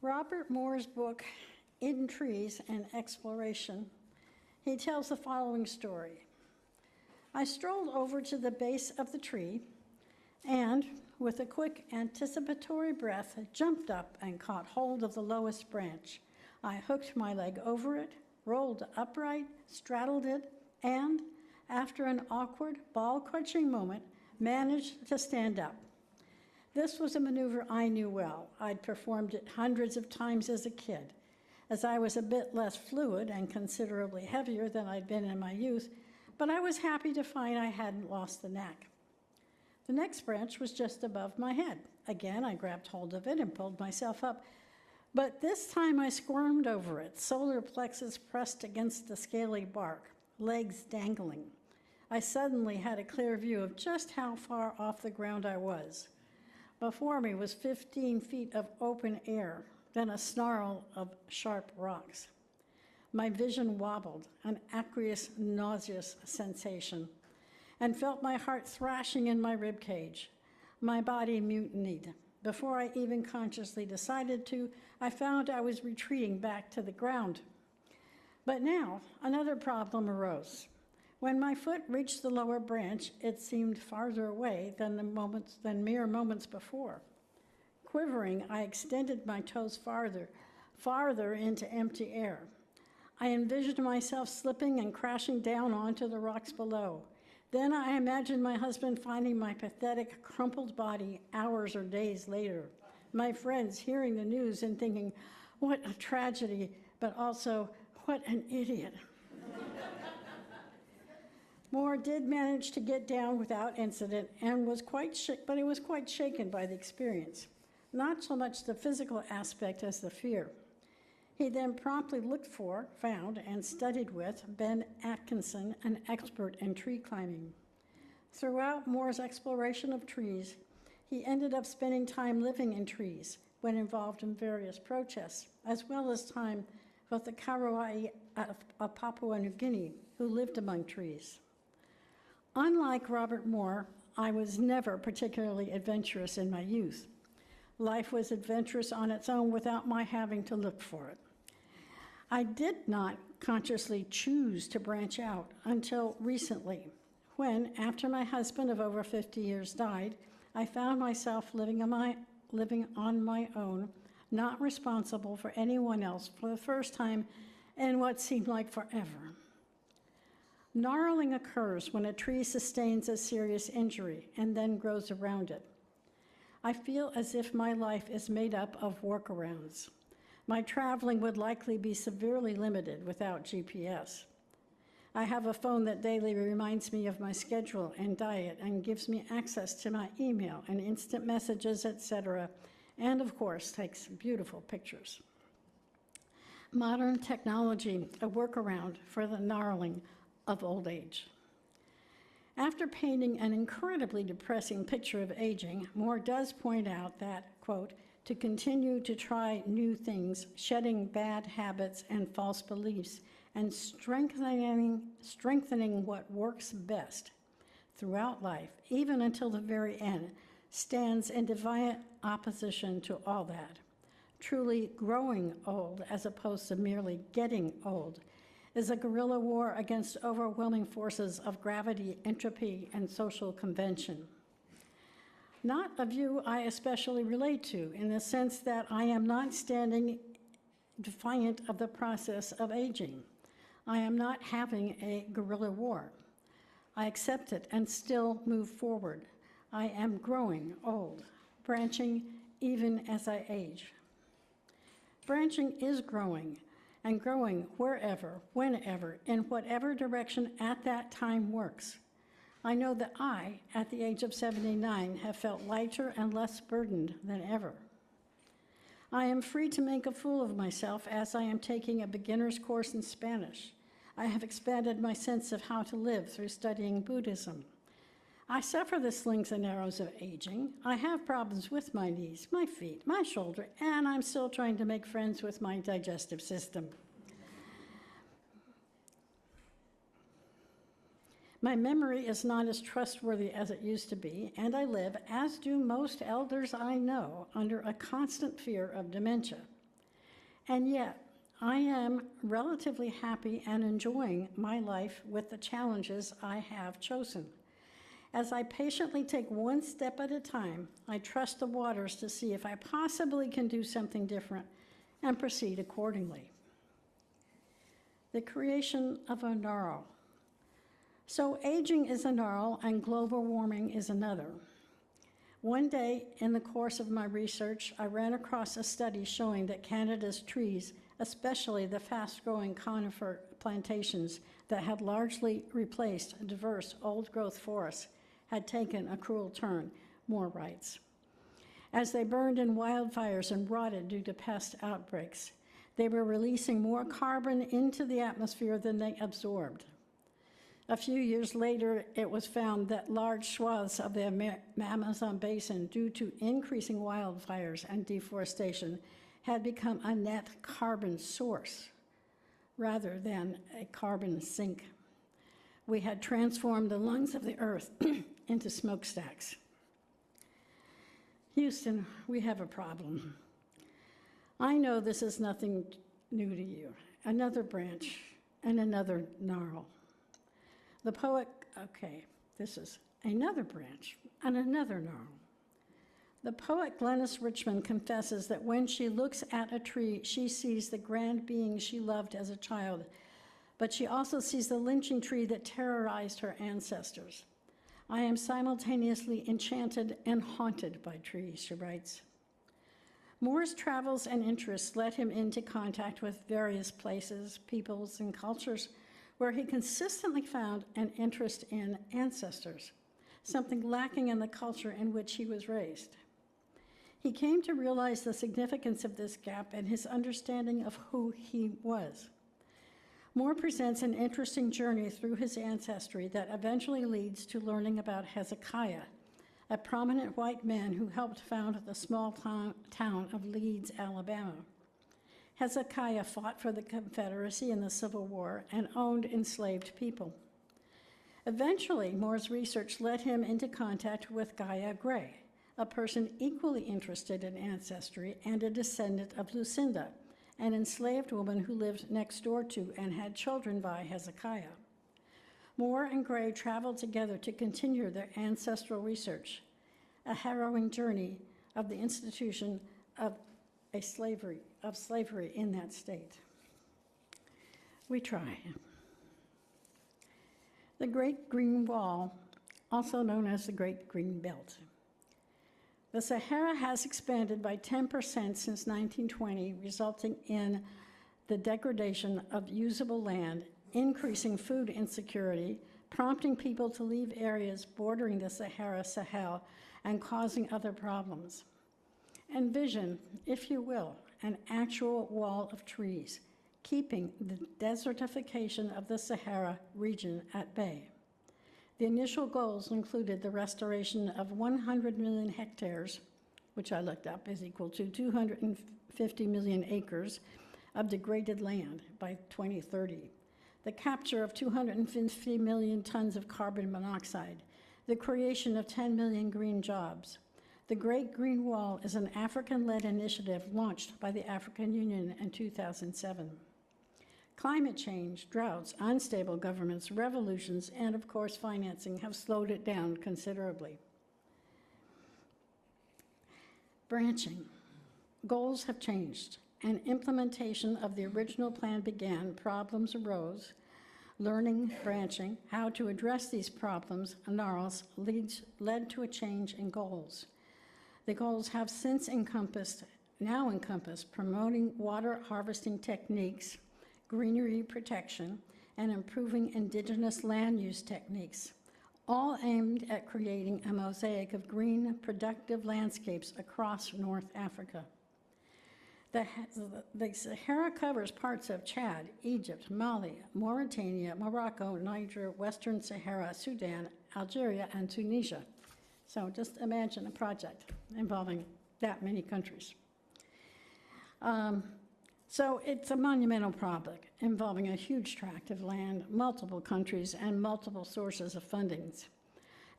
Robert Moor's book, In Trees and Exploration, he tells the following story. I strolled over to the base of the tree and, with a quick anticipatory breath, jumped up and caught hold of the lowest branch. I hooked my leg over it, rolled upright, straddled it, and, after an awkward, ball-clutching moment, managed to stand up. This was a maneuver I knew well. I'd performed it hundreds of times as a kid. As I was a bit less fluid and considerably heavier than I'd been in my youth, but I was happy to find I hadn't lost the knack. The next branch was just above my head. Again, I grabbed hold of it and pulled myself up, but this time I squirmed over it, solar plexus pressed against the scaly bark, legs dangling. I suddenly had a clear view of just how far off the ground I was. Before me was 15 feet of open air, then a snarl of sharp rocks. My vision wobbled, an aqueous, nauseous sensation, and felt my heart thrashing in my ribcage. My body mutinied. Before I even consciously decided to, I found I was retreating back to the ground. But now, another problem arose. When my foot reached the lower branch, it seemed farther away than mere moments before. Quivering, I extended my toes farther into empty air. I envisioned myself slipping and crashing down onto the rocks below. Then I imagined my husband finding my pathetic, crumpled body hours or days later. My friends hearing the news and thinking, what a tragedy, but also, what an idiot. Moore did manage to get down without incident and was quite shaken by the experience. Not so much the physical aspect as the fear. He then promptly found, and studied with Ben Atkinson, an expert in tree climbing. Throughout Moore's exploration of trees, he ended up spending time living in trees when involved in various protests, as well as time with the Karuai of Papua New Guinea, who lived among trees. Unlike Robert Moore, I was never particularly adventurous in my youth. Life was adventurous on its own without my having to look for it. I did not consciously choose to branch out until recently, when, after my husband of over 50 years died, I found myself living on my own, not responsible for anyone else for the first time in what seemed like forever. Gnarling occurs when a tree sustains a serious injury and then grows around it. I feel as if my life is made up of workarounds. My traveling would likely be severely limited without GPS. I have a phone that daily reminds me of my schedule and diet and gives me access to my email and instant messages, etc., and of course takes beautiful pictures. Modern technology, a workaround for the gnarling of old age. After painting an incredibly depressing picture of aging, Moore does point out that, quote, to continue to try new things, shedding bad habits and false beliefs, and strengthening what works best throughout life, even until the very end, stands in defiant opposition to all that. Truly growing old, as opposed to merely getting old, is a guerrilla war against overwhelming forces of gravity, entropy, and social convention. Not a view I especially relate to, in the sense that I am not standing defiant of the process of aging. I am not having a guerrilla war. I accept it and still move forward. I am growing old, branching even as I age. Branching is growing, and growing wherever, whenever, in whatever direction at that time works. I know that I, at the age of 79, have felt lighter and less burdened than ever. I am free to make a fool of myself as I am taking a beginner's course in Spanish. I have expanded my sense of how to live through studying Buddhism. I suffer the slings and arrows of aging. I have problems with my knees, my feet, my shoulder, and I'm still trying to make friends with my digestive system. My memory is not as trustworthy as it used to be, and I live, as do most elders I know, under a constant fear of dementia. And yet, I am relatively happy and enjoying my life with the challenges I have chosen. As I patiently take one step at a time, I trust the waters to see if I possibly can do something different and proceed accordingly. The creation of a gnarl. So aging is a gnarl and global warming is another. One day in the course of my research, I ran across a study showing that Canada's trees, especially the fast-growing conifer plantations that had largely replaced diverse old-growth forests, had taken a cruel turn, Moor writes. As they burned in wildfires and rotted due to pest outbreaks, they were releasing more carbon into the atmosphere than they absorbed. A few years later, it was found that large swaths of the Amazon basin, due to increasing wildfires and deforestation, had become a net carbon source rather than a carbon sink. We had transformed the lungs of the earth into smokestacks. Houston, we have a problem. I know this is nothing new to you. Another branch and another gnarl. The poet, okay, this is another branch and another gnarl. The poet Glenys Richmond confesses that when she looks at a tree, she sees the grand being she loved as a child, but she also sees the lynching tree that terrorized her ancestors. I am simultaneously enchanted and haunted by trees, she writes. Moor's travels and interests led him into contact with various places, peoples, and cultures where he consistently found an interest in ancestors, something lacking in the culture in which he was raised. He came to realize the significance of this gap in his understanding of who he was. Moor presents an interesting journey through his ancestry that eventually leads to learning about Hezekiah, a prominent white man who helped found the small town of Leeds, Alabama. Hezekiah fought for the Confederacy in the Civil War and owned enslaved people. Eventually, Moor's research led him into contact with Gaia Gray, a person equally interested in ancestry and a descendant of Lucinda, an enslaved woman who lived next door to and had children by Hezekiah. Moor and Gray traveled together to continue their ancestral research, a harrowing journey of the institution of slavery in that state. We try. The Great Green Wall, also known as the Great Green Belt. The Sahara has expanded by 10% since 1920, resulting in the degradation of usable land, increasing food insecurity, prompting people to leave areas bordering the Sahara-Sahel, and causing other problems. Envision, if you will, an actual wall of trees, keeping the desertification of the Sahara region at bay. The initial goals included the restoration of 100 million hectares, which I looked up is equal to 250 million acres of degraded land by 2030, the capture of 250 million tons of carbon monoxide, the creation of 10 million green jobs. The Great Green Wall is an African-led initiative launched by the African Union in 2007. Climate change, droughts, unstable governments, revolutions, and of course financing have slowed it down considerably. Branching. Goals have changed, and implementation of the original plan began. Problems arose. Learning, branching, how to address these problems, gnarls, led to a change in goals. The goals have since now encompassed promoting water harvesting techniques, greenery protection, and improving indigenous land use techniques, all aimed at creating a mosaic of green, productive landscapes across North Africa. The Sahara covers parts of Chad, Egypt, Mali, Mauritania, Morocco, Niger, Western Sahara, Sudan, Algeria, and Tunisia. So just imagine a project involving that many countries. So it's a monumental project involving a huge tract of land, multiple countries, and multiple sources of fundings.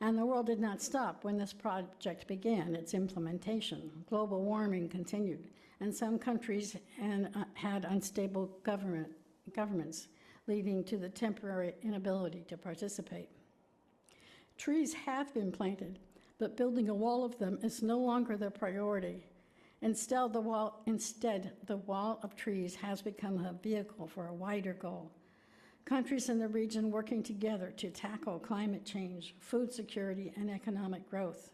And the world did not stop when this project began its implementation. Global warming continued, and some countries had unstable governments, leading to the temporary inability to participate. Trees have been planted, but building a wall of them is no longer the priority. Instead, the wall of trees has become a vehicle for a wider goal. Countries in the region working together to tackle climate change, food security, and economic growth.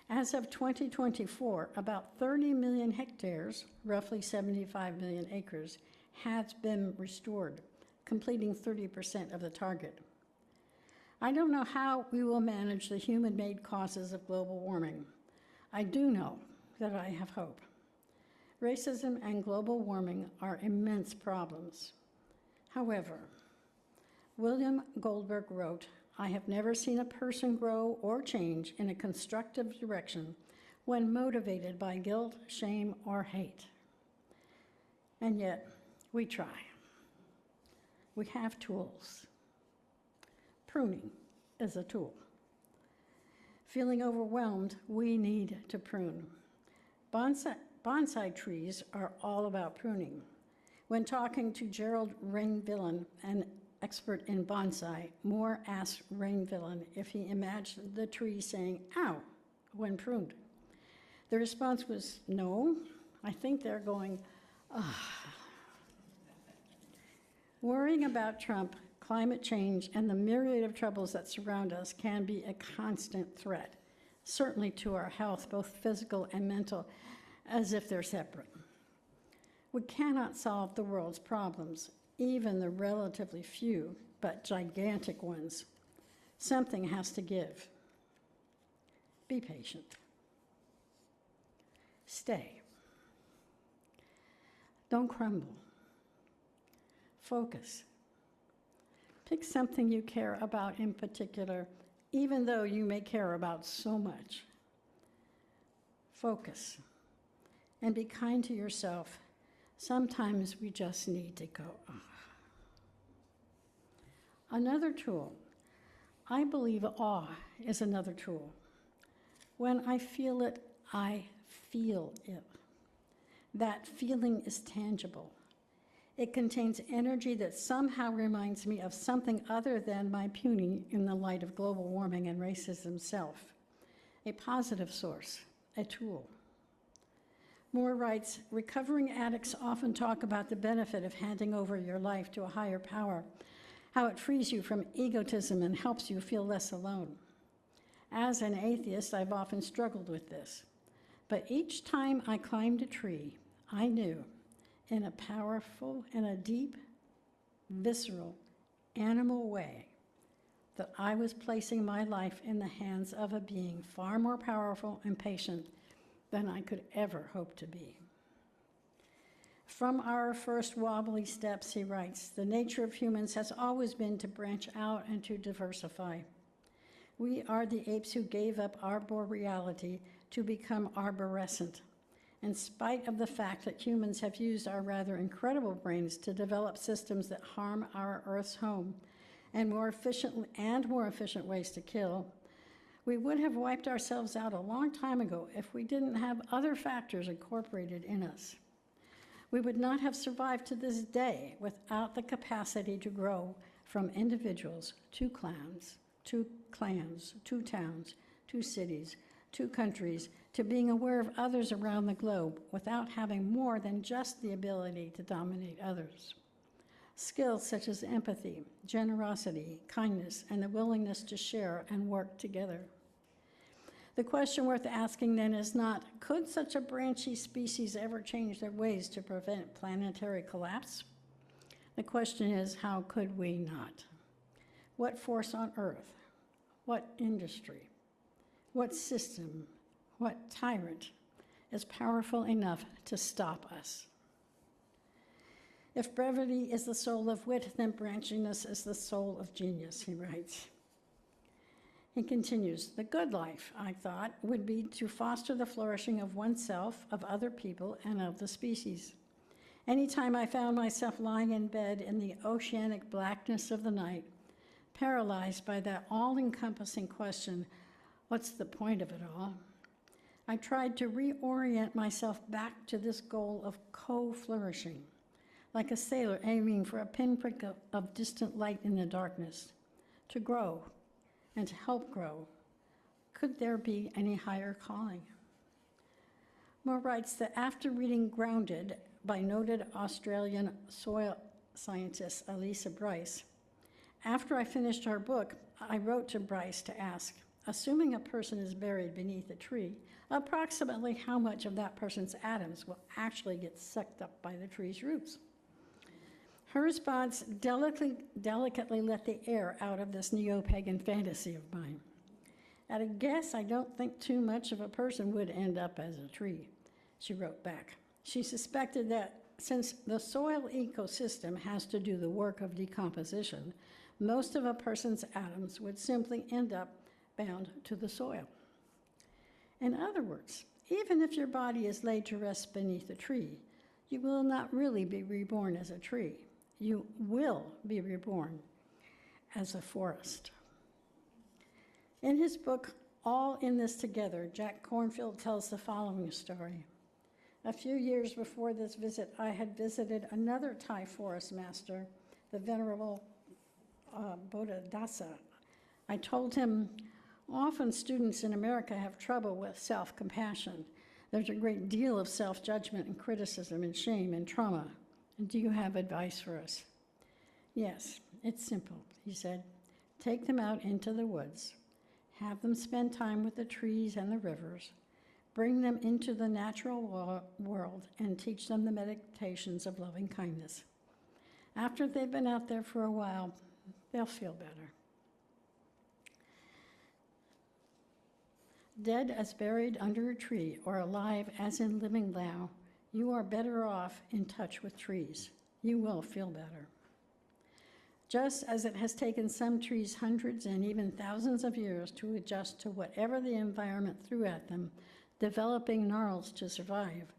As of 2024, about 30 million hectares, roughly 75 million acres, has been restored, completing 30% of the target. I don't know how we will manage the human-made causes of global warming. I do know that I have hope. Racism and global warming are immense problems. However, William Goldberg wrote, "I have never seen a person grow or change in a constructive direction when motivated by guilt, shame, or hate." And yet, we try. We have tools. Pruning is a tool. Feeling overwhelmed, we need to prune. Bonsai trees are all about pruning. When talking to Gerald Rainvillen, an expert in bonsai, Moor asked Rainvillen if he imagined the tree saying, "ow," when pruned. The response was, "No, I think they're going, ah." Worrying about Trump, climate change, and the myriad of troubles that surround us can be a constant threat, certainly to our health, both physical and mental, as if they're separate. We cannot solve the world's problems, even the relatively few but gigantic ones. Something has to give. Be patient. Stay. Don't crumble. Focus. Pick something you care about in particular, even though you may care about so much. Focus. And be kind to yourself. Sometimes we just need to go. Another tool. I believe awe is another tool. When I feel it, I feel it. That feeling is tangible. It contains energy that somehow reminds me of something other than my puny in the light of global warming and racism self. A positive source, a tool. Moore writes, "Recovering addicts often talk about the benefit of handing over your life to a higher power, how it frees you from egotism and helps you feel less alone. As an atheist, I've often struggled with this. But each time I climbed a tree, I knew, in a powerful and a deep, visceral, animal way, that I was placing my life in the hands of a being far more powerful and patient than I could ever hope to be." From our first wobbly steps, he writes, "The nature of humans has always been to branch out and to diversify. We are the apes who gave up arboreality to become arborescent, in spite of the fact that humans have used our rather incredible brains to develop systems that harm our Earth's home and more efficient ways to kill. We would have wiped ourselves out a long time ago if we didn't have other factors incorporated in us. We would not have survived to this day without the capacity to grow from individuals to clans, to towns, to cities, to countries, to being aware of others around the globe without having more than just the ability to dominate others. Skills such as empathy, generosity, kindness, and the willingness to share and work together. The question worth asking then is not, could such a branchy species ever change their ways to prevent planetary collapse? The question is, how could we not? What force on Earth? What industry? What system? What tyrant is powerful enough to stop us? If brevity is the soul of wit, then branchiness is the soul of genius," he writes. He continues, "The good life, I thought, would be to foster the flourishing of oneself, of other people, and of the species. Anytime I found myself lying in bed in the oceanic blackness of the night, paralyzed by that all-encompassing question, what's the point of it all? I tried to reorient myself back to this goal of co-flourishing, like a sailor aiming for a pinprick of distant light in the darkness, to grow and to help grow. Could there be any higher calling? Moor writes that after reading Grounded by noted Australian soil scientist Elisa Bryce, after I finished her book, I wrote to Bryce to ask, assuming a person is buried beneath a tree, approximately how much of that person's atoms will actually get sucked up by the tree's roots? Her response delicately let the air out of this neo-pagan fantasy of mine. At a guess, I don't think too much of a person would end up as a tree, she wrote back. She suspected that since the soil ecosystem has to do the work of decomposition, most of a person's atoms would simply end up bound to the soil. In other words, even if your body is laid to rest beneath a tree, you will not really be reborn as a tree. You will be reborn as a forest. In his book, All in This Together, Jack Cornfield tells the following story. A few years before this visit, I had visited another Thai forest master, the Venerable Bodhidasa. I told him, often students in America have trouble with self-compassion. There's a great deal of self-judgment and criticism and shame and trauma. Do you have advice for us? Yes, it's simple, he said. Take them out into the woods. Have them spend time with the trees and the rivers. Bring them into the natural world and teach them the meditations of loving kindness. After they've been out there for a while, they'll feel better. Dead as buried under a tree, or alive as in living now, you are better off in touch with trees. You will feel better. Just as it has taken some trees hundreds and even thousands of years to adjust to whatever the environment threw at them, developing gnarls to survive,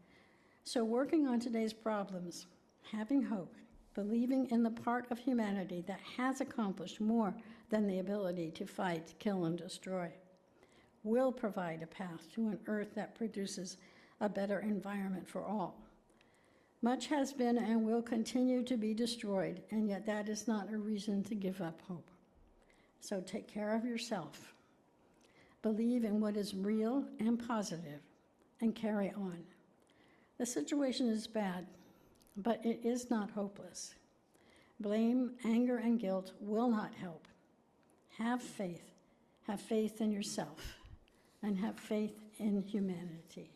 so working on today's problems, having hope, believing in the part of humanity that has accomplished more than the ability to fight, kill, and destroy, will provide a path to an earth that produces a better environment for all. Much has been and will continue to be destroyed, and yet that is not a reason to give up hope. So take care of yourself. Believe in what is real and positive, and carry on. The situation is bad, but it is not hopeless. Blame, anger, and guilt will not help. Have faith in yourself, and have faith in humanity.